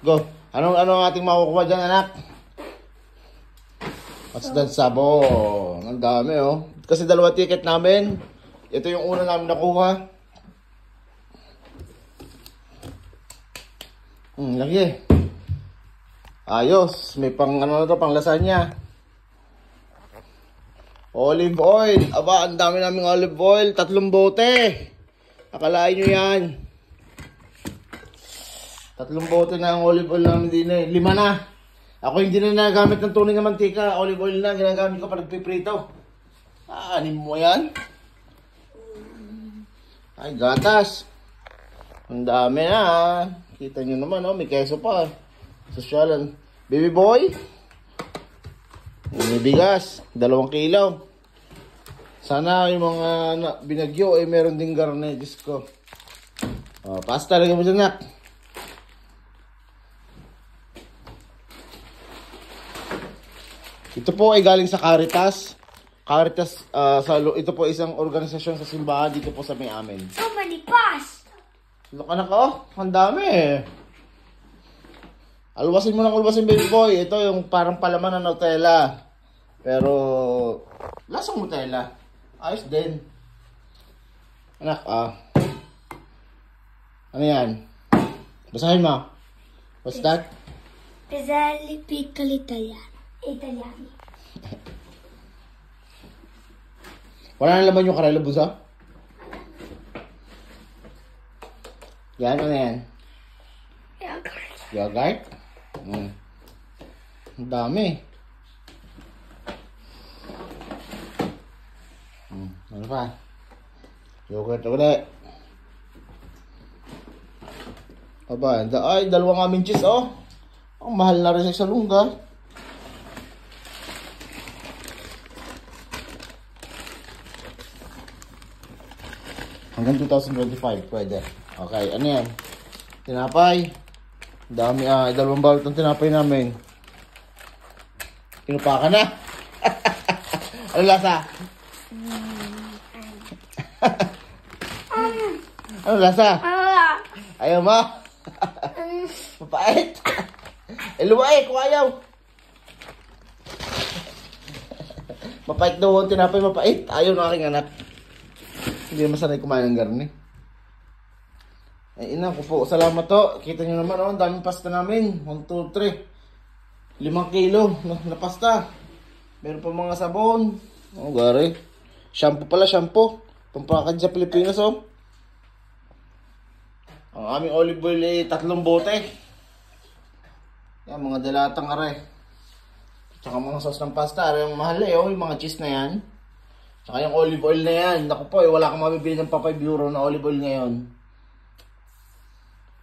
Go. Ano ang ating makukuha dyan, anak? What's that, sabon? Ang dami, oh. Kasi 2 ticket namin. Ito yung una namin nakuha. Lagi. Ayos. May pang ano na to, pang lasagna. Olive oil. Aba, ang dami naming olive oil. 3 bote. Akalain nyo yan. 3 bote na ang olive oil namin din eh. 5 na. Ako hindi na nagamit ng tunay na mantika. Olive oil na. Ginagamit ko pa nagpiprito. Anim mo yan. Ay, gatas. Ang dami na. Kita nyo naman, oh. May keso pa. Sosyalan. Baby boy. May bigas. 2 kilo. Sana yung mga binagyo ay meron ding garne. Diyos ko. Oh, pasta lagyan mo dyan, nak. Ito po ay galing sa Caritas. Caritas, ito po isang organisasyon sa simbahan dito po sa may amin. So many past! Look, anak, oh. Ang dami eh. Alwasin mo ng alwasin, baby boy. Ito yung parang palaman ng Nutella. Pero, lasang Nutella. Ayos din. Anak, ano yan? Basahin mo. What's that? Piselli piccoli Italiani. Wala na laman yung karela busa? Yan, ano yan? Yogurt. Yogurt? Ang dami. Ano pa? Yogurt ulit. Aba, ay, 2 aming cheese, oh. Ang mahal na rin sa Salunga. Hanggang 2025, pwede. Okay, ano yan? Tinapay. Dami, 2 balot ng tinapay namin. Kinupa ka na. Ano lasa? Ano lasa? Ayaw mo? Mapait. Lumae, kung ayaw. Mapait daw ang tinapay, mapait. Ayaw ng aking anak. Hindi naman sanay kumain ng garni. Ay, ina ko po. Salamat to. Kita nyo naman, oh. Ang daming pasta namin. 1, 2, 3. 5 kilo na pasta. Meron pa mga sabon. Oh, gari. Shampoo pala, shampoo. Pampakad sa Pilipinas, oh. Ang aming olive oil ay 3 bote. Yan, mga dalatang are. Tsaka mga sauce ng pasta. Are yung mahal eh, oh. Yung mga cheese na yan. Tsaka yung olive oil na yan. Naku po, wala kang mabibili ng pa 5 euro na olive oil ngayon.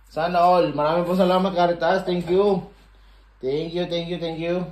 Sana all. Maraming po salamat, Caritas. Thank you. Thank you, thank you, thank you.